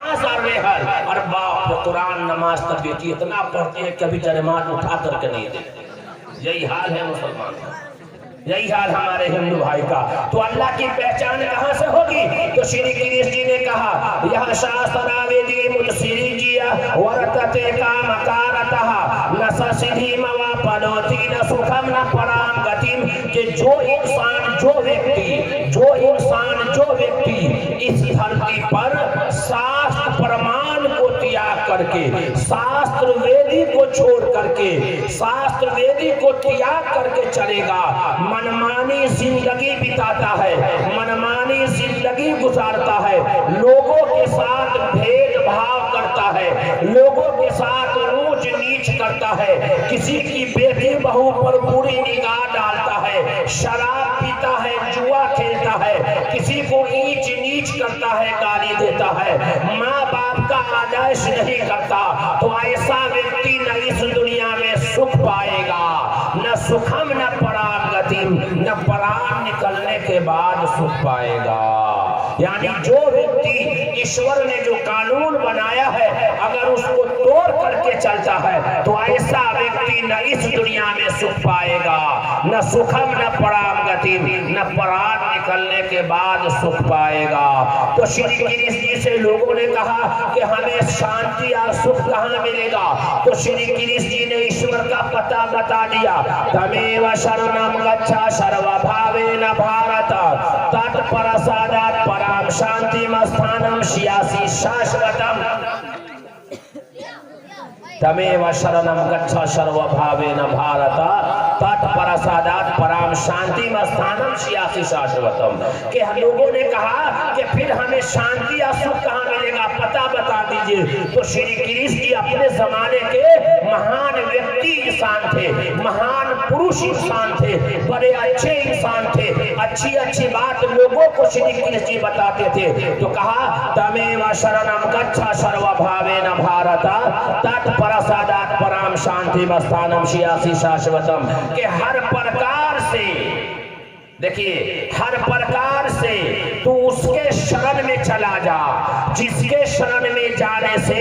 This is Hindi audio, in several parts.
और बाप कुरान नमाज तक बेटी इतना पढ़ते हैं कभी जरमान उठा करके नहीं देते। यही हाल है मुसलमान का, यही हाल हमारे हिंदू भाई का। तो अल्लाह की पहचान कहाँ से होगी? तो श्री कृष्ण जी ने कहा यह शास्त्र वेदी मुलसिरी जिया वरतते काम कारतः न ससिद्धि मवा पनोति न सुखम न पराम गतिम। कि जो इंसान जो व्यक्ति इस धरती पर शास्त्र प्रमाण को त्याग करके, शास्त्र वेदी को छोड़ करके, शास्त्र वेदी को त्याग करके चलेगा, मनमानी जिंदगी बिताता है, मनमानी जिंदगी गुजारता है, लोगों के साथ भेदभाव करता है, लोगों के साथ ऊंच नीच करता है, किसी की बेटी बहू पर बुरी निगाह डालता है, शराब पीता है, जुआ खेलता है, किसी को नीच नीच करता है, गाली देता है, माँ बाप का आदर्श नहीं करता, तो ऐसा व्यक्ति न इस दुनिया में सुख पाएगा, न सुखम न पराम गतिम, न पराम निकलने के बाद सुख पाएगा। यानी जो व्यक्ति ईश्वर ने जो कानून बनाया है अगर उसको तोड़ करके चलता है तो ऐसा व्यक्ति न इस दुनिया में सुख पाएगा, न सुखम न पराम गतिम, न पराम निकलने के बाद सुख पाएगा। तो श्री कृष्ण जी से लोगों ने कहा कि हमें शांति और सुख कहाँ मिलेगा? तो श्री कृष्ण जी ने ईश्वर का पता बता दिया। तमेव शरणम गच्छ सर्वभावेन भारत तत्प्रसादात् पराम शांतिम स्थानम श्यासि शाश्वतम। तमेव शरणम गच्छ सर्वभावेन भारत तत्प्रसादात् पराम शांतिम स्थानम श्यासि शाश्वतम। कि लोगों ने कहा कि फिर हमें शांति या सुख कहाँ मिलेगा, पता बता दीजिए। तो श्री कृष्ण जी अपने जमाने के महान व्यक्ति इंसान थे, महान पुरुष इंसान थे, बड़े अच्छे इंसान थे, अच्छी अच्छी बात लोगों को श्री कृष्ण जी बताते थे। तो कहा तमेव शरणम गच्छ सर्वभावेन भारत तत्प्रसादात् पराम शांतिम स्थानम श्यासि शाश्वतम। कि हर प्रकार से, देखिए, हर प्रकार से तू उसके शरण में चला जा, जिसके शरण में जाने से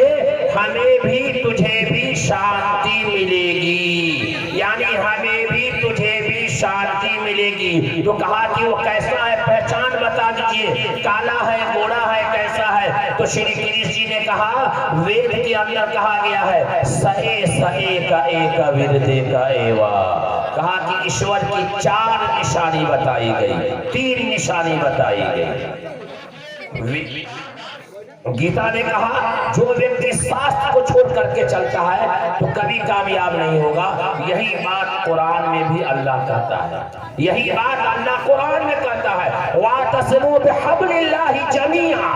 हमें भी तुझे भी शांति मिलेगी, यानी हमें भी तुझे भी शांति मिलेगी। तो कहा कि वो कैसा है, पहचान बता दीजिए, काला है, गोरा है, कैसा है? तो श्री कृष्ण जी ने कहा वेद के अंदर कहा गया है सए सए का एक विरदे का एवा। कहा कि ईश्वर की 4 निशानी बताई गई, 3 निशानी बताई गई। गीता ने कहा जो व्यक्ति शास्त्र को छोड़ करके चलता है तो कभी कामयाब नहीं होगा। यही बात कुरान में भी अल्लाह कहता है, यही बात अल्लाह कुरान में कहता है वातसिमू बिहब्लिल्लाहि जमीआ।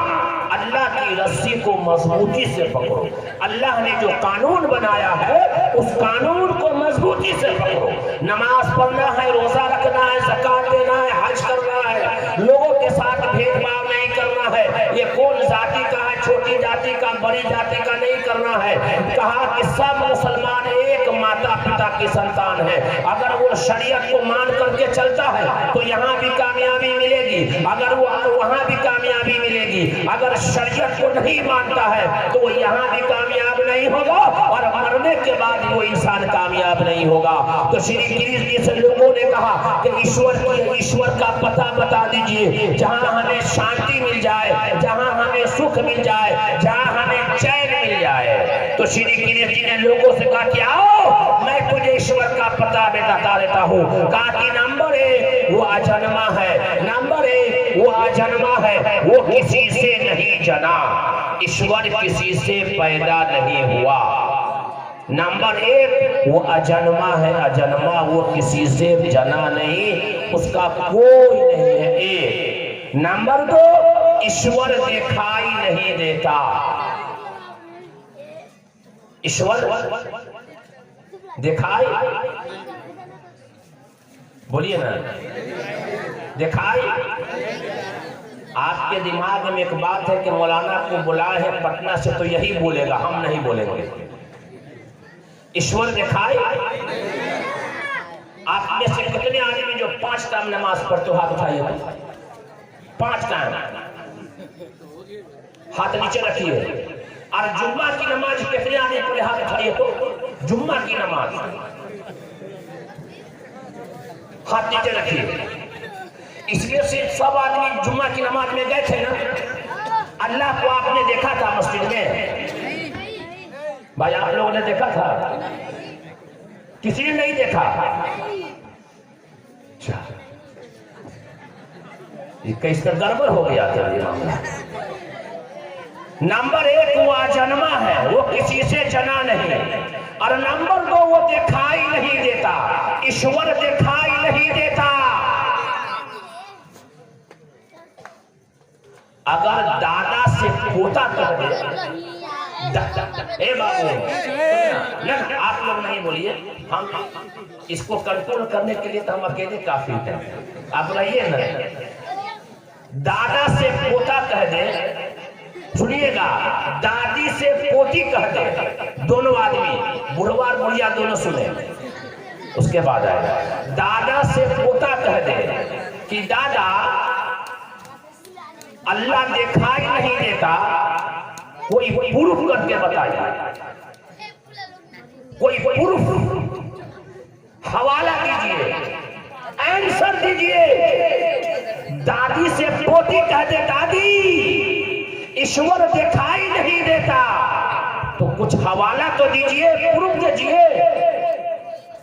अल्लाह की रस्सी को मजबूती से पकड़ो। अल्लाह ने जो कानून बनाया है उस कानून को मजबूती से पकड़ो। नमाज पढ़ना है, रोजा रखना है, ज़कात देना है, हज करना है, लोगों के साथ भेदभाव नहीं करना है। ये कौन जाति का है, छोटी जाति का, बड़ी जाति का नहीं करना है। कहा कि सब मुसलमान एक माता पिता की संतान है। अगर वो शरीयत को मान करके चलता है तो यहाँ भी कामयाबी मिलेगी, अगर वो वहाँ भी कामयाबी मिलेगी। अगर शरीयत को नहीं मानता है तो वो यहाँ भी कामयाब नहीं होगा और मरने के बाद वो इंसान कामयाब नहीं होगा। तो श्री कृष्ण जी से लोगों ने कहा कि ईश्वर का पता बता दीजिए, जहाँ हमें शांति मिल जाए, जहाँ हमें सुख मिल जाए, जहाँ हमें चैन मिल जाए। तो श्री कृष्ण जी ने लोगों से कहा कि आओ मैं तुझे ईश्वर का पता बता देता हूँ। कहा कि नंबर 1 वो अजन्मा है, नंबर 1 वो अजन्मा है, वो किसी से नहीं जना, ईश्वर किसी से पैदा नहीं हुआ। नंबर 1 वो अजन्मा है, अजन्मा, वो किसी से जना नहीं, उसका कोई नहीं है। 1 नंबर 2 ईश्वर दिखाई नहीं देता। ईश्वर दिखाई, बोलिए ना, दिखाई। आपके दिमाग में एक बात है कि मौलाना को बुलाए हैं पटना से तो यही बोलेगा, हम नहीं बोलेंगे। ईश्वर दिखाई। आप में से कितने आदमी जो 5 टाइम नमाज पढ़ते हो हाथ उठाइए। 5 टाइम हाथ नीचे रखिए। और जुम्मा की नमाज कितने आने पड़े? हाथ उठाइए। तो जुम्मा की नमाज हाथ नीचे रखिए। इसलिए से सब आदमी जुम्मा की नमाज में गए थे ना। अल्लाह को आपने देखा था मस्जिद में? भाई आप लोगों ने देखा था? किसी ने नहीं देखा? ये कैसे गड़बड़ हो गया था ये मामला। नंबर एक, वो अजन्मा है, वो किसी से जना नहीं। और नंबर दो, वो दिखाई नहीं देता, ईश्वर दिखाई नहीं देता। अगर दादा से पोता कर दे, ए बाबू न, आप लोग नहीं बोलिए, हम इसको कंट्रोल करने के लिए तो हम अकेले काफी हैं। आप रहिए ना। दादा से पोता कह दे, सुनिएगा, दादी से पोती कह दे, दोनों आदमी, बुढ़वा और बुढ़िया दोनों सुने, उसके बाद आएगा। दादा से पोता कह दे कि दादा अल्लाह दिखाई नहीं देता, कोई प्रूफ करके बताइए, कोई प्रूफ, हवाला दीजिए, आंसर दीजिए। दादी से पोती कह दे, दादी ईश्वर दिखाई नहीं देता, तो कुछ हवाला तो दीजिए, प्रूफ दीजिए।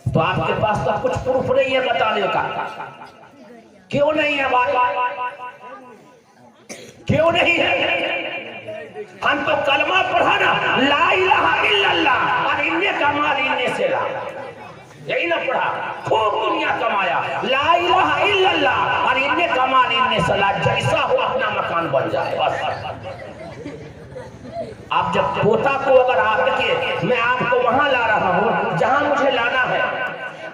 तो आपके पास तो कुछ प्रूफ नहीं है बताने का। क्यों नहीं है भाई? क्यों नहीं है? हम तो कलमा पढ़ा ना, ला इलाहा इल्लल्लाह और इन्ने कमाल इन्ने से ला, यही ना पढ़ा, खूब दुनिया कमाया, ला इलाहा इल्लल्लाह और इन्ने कमाल इन्ने से ला, जैसा हो अपना मकान बन जाए बस। आप जब पोता को अगर आपके, मैं आपको वहां ला रहा हूं जहां मुझे लाना है,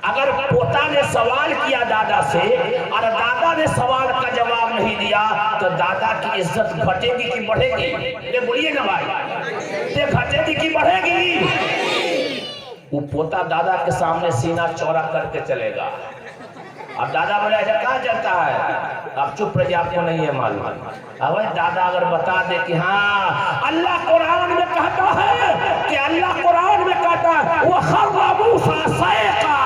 अगर पोता ने सवाल किया दादा से और दादा ने सवाल का जवाब नहीं दिया, तो दादा की इज्जत घटेगी कि बढ़ेगी? ये बोलिए ना भाई, ये घटेगी कि बढ़ेगी? वो पोता दादा के सामने सीना चौड़ा करके चलेगा। अब दादा बोले ऐसा कहाँ चलता है? अब चुप रहिए, आपको नहीं है मालूम। अब दादा अगर बता दे कि हाँ अल्लाह कुरान में कहता है, कि अल्लाह कुरान में कहता है वो खर्रा मूसा सैक़ा,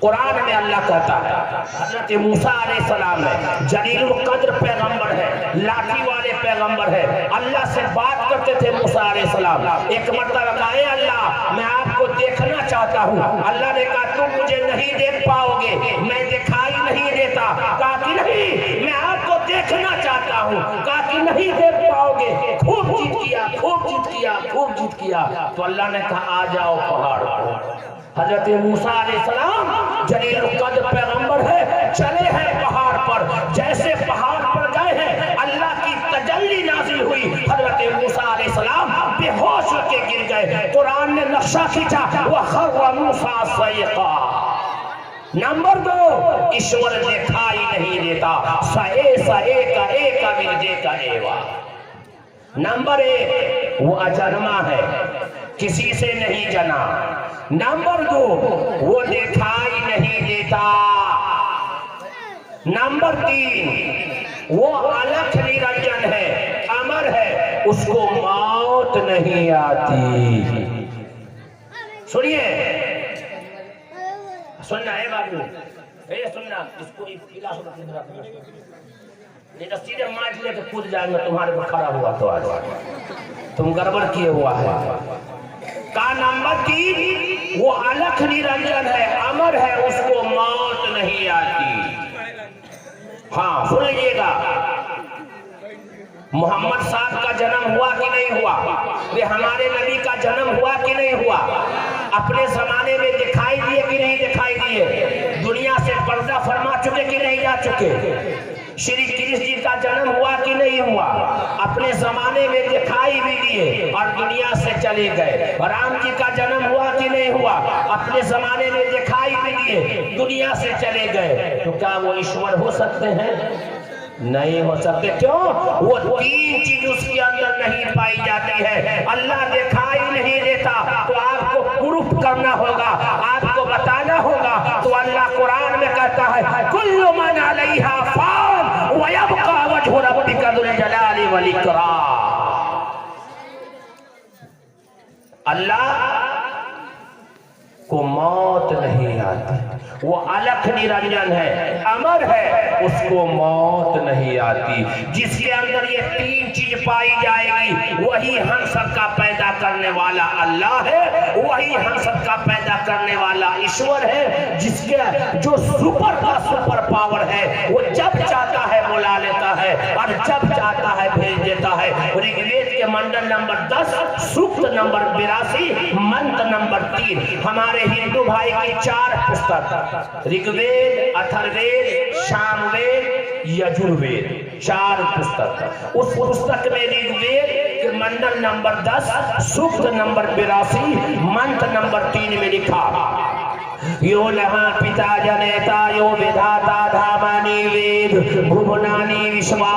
कुरान में अल्लाह कहता है, हज़रत मूसा अलैहिस्सलाम है, जलीलुल कद्र पैगंबर है, लाठी वाले पैगंबर है, अल्लाह से बात करते थे मूसा अलैहिस्सलाम। एक मरतबा कहा, ए अल्लाह मैं आपको देखना चाहता हूँ। अल्लाह ने कहा तुम मुझे नहीं देख पाओगे, मैं दिखाई नहीं देता। कहा कि नहीं, मैं आपको देखना चाहता हूँ। कहा कि नहीं देख पाओगे। खूब जिद किया, खूब जिद किया, खूब जिद किया, तो अल्लाह ने कहा आ जाओ पहाड़ पर। हजरत मूसा अलैहिस्सलाम जलीलुल कद्र पैगंबर है, चले हैं पहाड़ पर। जैसे पहाड़ पर गए हैं, अल्लाह की तजल्ली नाजिल हुई, हजरत मूसा अलैहिस्सलाम बेहोश होके गिर गए। कुरान ने नक्शा खींचा, वह खर्रा मूसा सैक़ा। नंबर दो, ईश्वर दिखाई नहीं देता, सए सए का एक मिर्जे का एवा। नंबर एक, वो अजन्मा है, किसी से नहीं जना। नंबर दो, वो दिखाई नहीं देता। नंबर तीन, वो अलख निरंजन है, अमर है, उसको मौत नहीं आती। सुनिए, सुनना है बाबू, सुनना, इसको नहीं तो सीधे मार लेके कूद जाएंगे तुम्हारे पर खड़ा हुआ तो आज तुम गड़बड़ किए हुआ है। का नंबर तीन, वो अलख निरंजन है, अमर है, उसको मौत नहीं आती। हाँ सुन लीजिएगा, मोहम्मद साहब का जन्म हुआ कि नहीं हुआ? वे हमारे नबी का जन्म हुआ कि नहीं हुआ? अपने जमाने में दिखाई दिए कि नहीं दिखाई दिए? दुनिया से पर्दा फरमा चुके कि नहीं जा चुके? श्री कृष्ण जी का जन्म हुआ कि नहीं हुआ? अपने जमाने में दिखाई भी दिए और दुनिया से चले गए। राम जी का जन्म हुआ कि नहीं हुआ? अपने जमाने में दिखाई भी दिए, दुनिया से चले गए। तो क्या वो ईश्वर हो सकते हैं? नहीं हो सकते। क्यों? वो तीन चीज उसके अंदर नहीं पाई जाती है। अल्लाह दिखाई नहीं देता, तो आपको प्रूफ करना होगा, आपको बताना होगा। तो अल्लाह कुरान में कहता है कुल्लु मन अलैहा फान व यबका वजहु रब्बिका ज़ुल जलाली वल इकराम। अल्लाह को मौत नहीं आती, वो अलख निरंजन है, अमर है, उसको मौत नहीं आती। जिसके अंदर ये तीन चीज पाई जाएगी वही हम सबका पैदा करने वाला अल्लाह है, वही हम सबका पैदा करने वाला ईश्वर है। जिसके जो सुपर का सुपर पावर है, वो जब चाहता है बुला लेता है और जब चाहता है भेज देता है। ऋग्वेद के मंडल नंबर 10 सूक्त नंबर 82 मंत्र नंबर 3 हमारे हिंदू भाई की 4 पुस्तक ऋग्वेद, अथर्ववेद, सामवेद, यजुर्वेद, 4 पुस्तक। उस पुस्तक में ऋग्वेद के मंडल नंबर 10 सूक्त नंबर 82 मंत्र नंबर 3 में लिखा, यो नहा पिता जनेता यो विधाता धामानि वेद भुवनानि विश्वा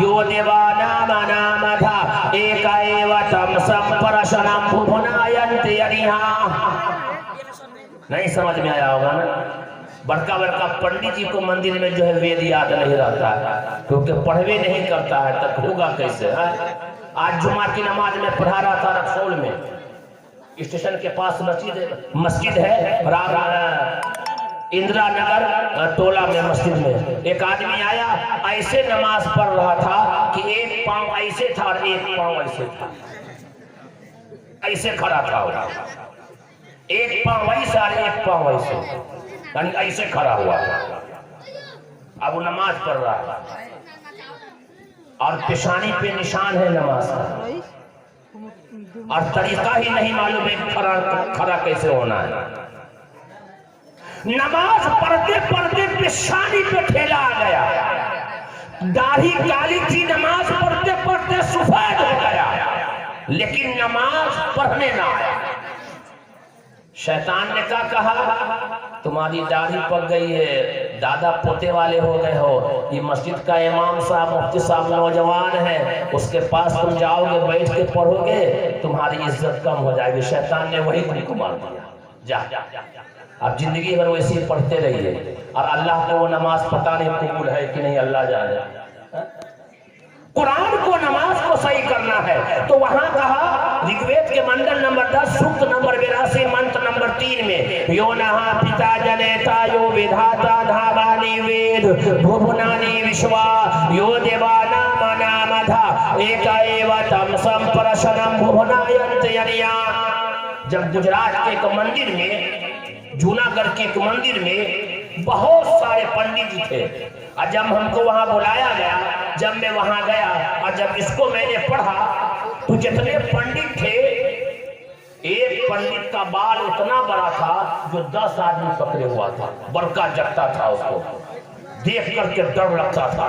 यो देवानामनामधा एक एव तं संपरशनं भुवनायन्ति अरिहा। नहीं समझ में आया होगा ना। बड़का बड़का पंडित जी को मंदिर में जो है वेद याद नहीं रहता है, क्योंकि पढ़वे नहीं करता है, तब होगा कैसे है? आज जुमा की नमाज में पढ़ा रहा था रक्सौल में, स्टेशन के पास मस्जिद है, इंदिरा नगर टोला में मस्जिद में एक आदमी आया, ऐसे नमाज पढ़ रहा था कि एक पांव ऐसे था और एक पांव ऐसे था, ऐसे खड़ा था, एक पांव ऐसा और एक पांव ऐसे, ऐसे खड़ा हुआ। अब वो नमाज पढ़ रहा है और पेशानी पे निशान है नमाज का, और तरीका ही नहीं मालूम है खड़ा कैसे होना है। नमाज पढ़ते पढ़ते पेशानी पे ठेला आ गया, दाढ़ी काली थी, नमाज पढ़ते पढ़ते सफेद हो गया, लेकिन नमाज पढ़ने ना आया। शैतान ने क्या कहा, तुम्हारी दाढ़ी पक गई है, दादा पोते वाले हो गए हो, ये मस्जिद का इमाम साहब मुफ्ती साहब नौजवान है, उसके पास तुम जाओगे बैठ के पढ़ोगे, तुम्हारी इज्जत कम हो जाएगी। शैतान ने वही तुमको मार दिया, जा अब जिंदगी भर वैसे पढ़ते रहिए, और अल्लाह को वो नमाज पता नहीं कबूल है कि नहीं, अल्लाह जाने। कुरान को नमाज को सही करना है, तो वहां कहा ऋग्वेद के मंडल नंबर 10 सूक्त नंबर 82 मंत्र नंबर 3 में, यो नहा पिता जनेता यो विधाता धामानि वेद भुवनानि विश्वा यो देवानामनामधा एक एव तं संपरशनं भुवनायन्ति अरिहा। जब गुजरात के एक मंदिर में, जूनागढ़ के एक मंदिर में बहुत सारे पंडित जी थे, और जब हमको वहां बुलाया गया, जब मैं वहां गया और जब इसको मैंने पढ़ा, तो जितने पंडित थे, एक पंडित का बाल इतना बड़ा था जो 10 आदमी पकड़े हुआ था, बड़का जट्टा था, उसको देख करके डर लगता था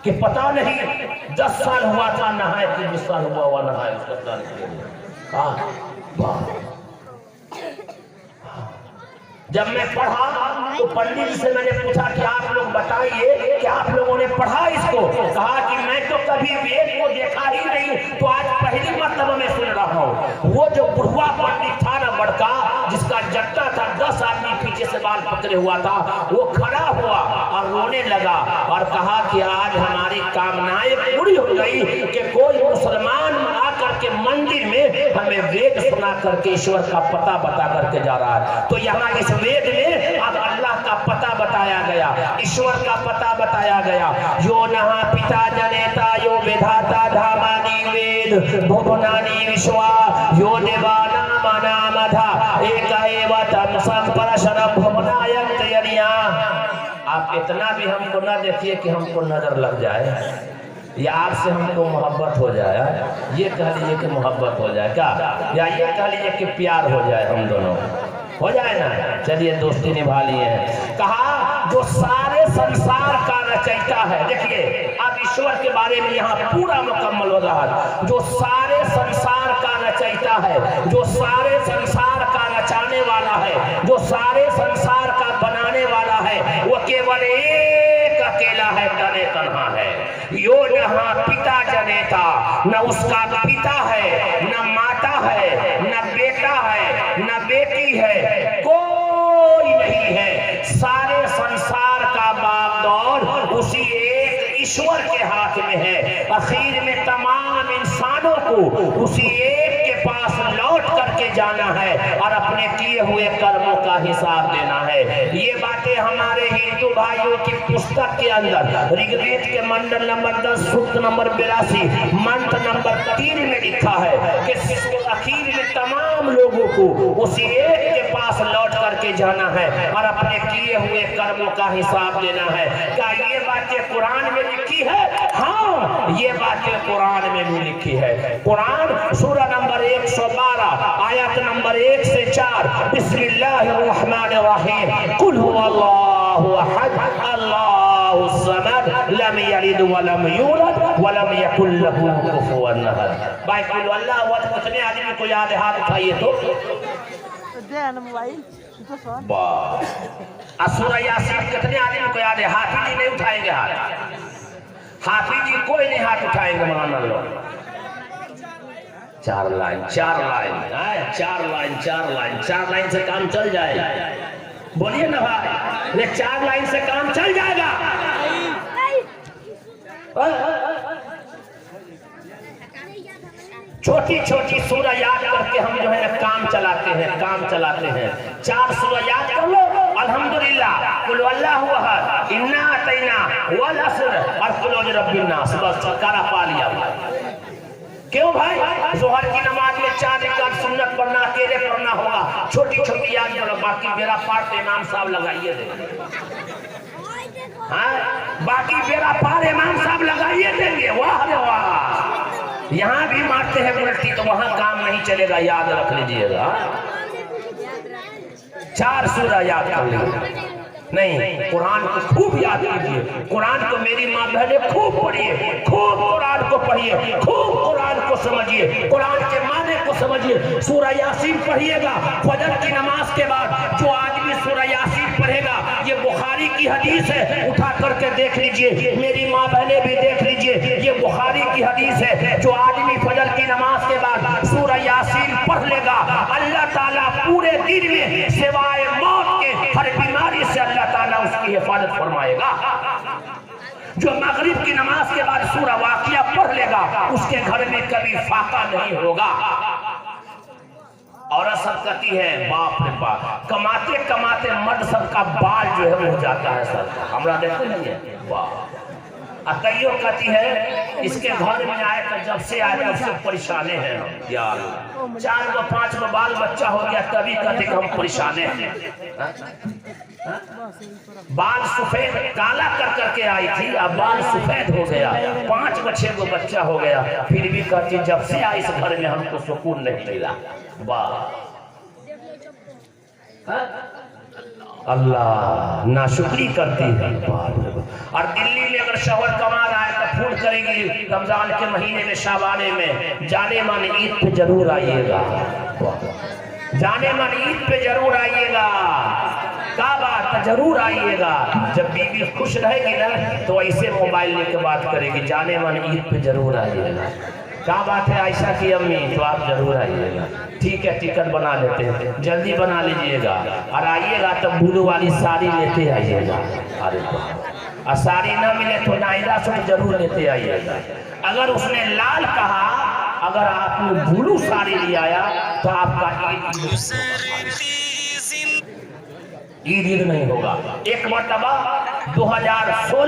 कि पता नहीं 10 साल हुआ था नहाए कि 20 साल हुआ नहाए, उसका जब मैं पढ़ा तो पंडित जी से मैंने पूछा कि आप लोग बताइए कि आप लोगों ने पढ़ा इसको? कहा कि मैं तो कभी वेद को देखा ही नहीं, तो आज पहली मर्तबा में सुन रहा हूँ। वो जो बुढ़वा पंडित था ना बड़का, जिसका जट्टा था, 10 आदमी पीछे से बाल पकड़े हुआ था, वो खड़ा हुआ और रोने लगा और कहा कि आज हमारी कामनाएं पूरी हो गई कि कोई मुसलमान आकर के मंदिर में हमें वेद सुना करके ईश्वर का पता बता करके जा रहा है। तो यहाँ इस वेद में अब अल्लाह का पता बताया गया, ईश्वर का पता बताया गया। यो नहा पिता जनेता यो विधाता धामानि वेद भुवनानि विश्वा यो देवानामनामधा एक एव तं संपरशनं भुवनायन्ति अरिहा। आप इतना भी हमको न देखिए कि हमको नजर लग जाए या आपसे हमको मोहब्बत हो जाए, ये कह लीजिए कि मोहब्बत हो जाए क्या, या ये कह लीजिए कि प्यार हो जाए, हम दोनों हो जाए ना। चलिए दोस्ती निभा लिए। कहा जो सारे संसार का रचयिता है, देखिए अब ईश्वर के बारे में यहाँ पूरा मुकम्मल हो रहा है। जो सारे संसार का रचयिता है, जो सारे संसार का रचाने वाला है, जो सारे संसार का बनाने वाला है, वो केवल एक अकेला है, तने तन्हा है। यो नहा पिता जनेता, न उसका पिता है, न माता है, न बेटा है, न बेटी है, कोई नहीं है। सारे संसार का बागडोर उसी एक ईश्वर के हाथ में है। आखिर में तमाम इंसानों को उसी एक के पास लौट करके के जाना है और अपने किए हुए कर्मों का हिसाब देना है। ये बातें हमारे हिंदू भाइयों की पुस्तक के अंदर ऋग्वेद के मंडल नंबर 10 सूक्त नंबर 82 मंत्र नंबर 3 में लिखा है कि आखिर में तमाम लोगों को उसी एक के पास लौट करके जाना है और अपने किए हुए कर्मों का हिसाब देना है। क्या ये बातें कुरान में लिखी है? हाँ, ये बातें कुरान में भी लिखी है। कुरान सूरा नंबर 112 आयत नंबर 1 से 4 बिस्मिल्लाहिर्रहमानिर्रहीम कुल हुवल्लाहु अहद अल्लाहुस समद लम यलिद वलम यूलद वलम यकुल लहू कुफुवन अहद। भाई कुल अल्लाह वद कितने आदमी को याद है? हाथ उठाइए तो सूरा यासीन कितने आदमी को याद है? हाफिज जी नहीं उठाएंगे हाथ, हाफिज जी कोई नहीं हाथ उठाएंगे। मौलाना लोग 4 लाइन 4 लाइन 4 लाइन से काम चल जाएगा। बोलिए ना भाई, ये 4 लाइन से काम चल जाएगा। छोटी छोटी सूरह याद करके हम जो है काम चलाते हैं 4 सूरह याद कर लो। अल्हम्दुलिल्लाह, कुल अल्लाहु अहद, इन्ना अतैना वल असर और कुल रब्बिन नास, बस छुटकारा पा लिया। क्यों भाई? जोहर की नमाज में 4 रकात सुन्नत पढ़ना, अकेले पढ़ना होगा। छोटी छोटी याद करो, बाकी बेरा पार इमाम साहब लगाइए देंगे। हाँ, बाकी बेरा पार इमाम साहब लगाइए देंगे। वाह रे वाह, यहाँ भी मारते हैं उल्टी तो वहां काम नहीं चलेगा, याद रख लीजिएगा। 4 सूरह याद कर लीजिए। नहीं, कुरान को खूब याद कीजिए। कुरान को मेरी माँ बहने खूब पढ़िए, खूब कुरान को पढ़िए, खूब कुरान को समझिए, कुरान के माने को समझिए। सूरह यासीन पढ़िएगा फजर की नमाज के बाद। जो आदमी सूरह यासीन पढ़ेगा, ये बुखारी की हदीस है, उठा करके देख लीजिए। मेरी माँ बहने भी देख लीजिए, ये बुखारी की हदीस है। जो आदमी फजर की नमाज के बाद सूरह यासीन पढ़ लेगा, अल्लाह ताला पूरे दिन में सिवाय मौत के हर बीमारी से अल्लाह ताला उसकी हिफाजत फरमाएगा। जो मगरिब की नमाज के बाद सूरह वाक़िया पढ़ लेगा, उसके घर में कभी फाका नहीं होगा। औरत सब कहती है बाप रे बाप, कमाते कमाते मर्द सबका बाल जो है हो जाता है सर, हमरा देखते नहीं है। वाह, अतइयो कहती है इसके घर में आए तो जब से आए तब से परेशाने हैं यार। 4 गो 5 गो बाल बच्चा हो गया तभी कहते कि हम परेशाने हैं। बाल सफेद काला कर करके आई थी, अब बाल सफेद हो गया। 5 गो 6 गो बच्चा हो गया, फिर भी कहती जब से आई इस घर में हमको सुकून नहीं मिला। वाह, अल्लाह नाशुक्री करती है। और दिल्ली में अगर शौहर कमा रहा है तो फोन करेगी रमजान के महीने में, शाबाने में, जाने मन ईद पे जरूर आइएगा, जाने मन ईद पे जरूर आइएगा। क्या बात, जरूर आइएगा। जब बीवी खुश रहेगी ना तो ऐसे मोबाइल लेके बात करेगी, जाने मन ईद पे जरूर आइएगा। क्या बात है आयशा की अम्मी, तो आप जरूर आइएगा। ठीक है, टिकट बना लेते हैं, जल्दी बना लीजिएगा। और आइएगा तो ब्लू वाली साड़ी लेते आइएगा। अरे और साड़ी ना मिले तो नायरा सूट जरूर लेते आइएगा। अगर उसने लाल कहा, अगर आपने ब्लू साड़ी ले आया तो आपका ईद नहीं होगा। एक मरतबा 2016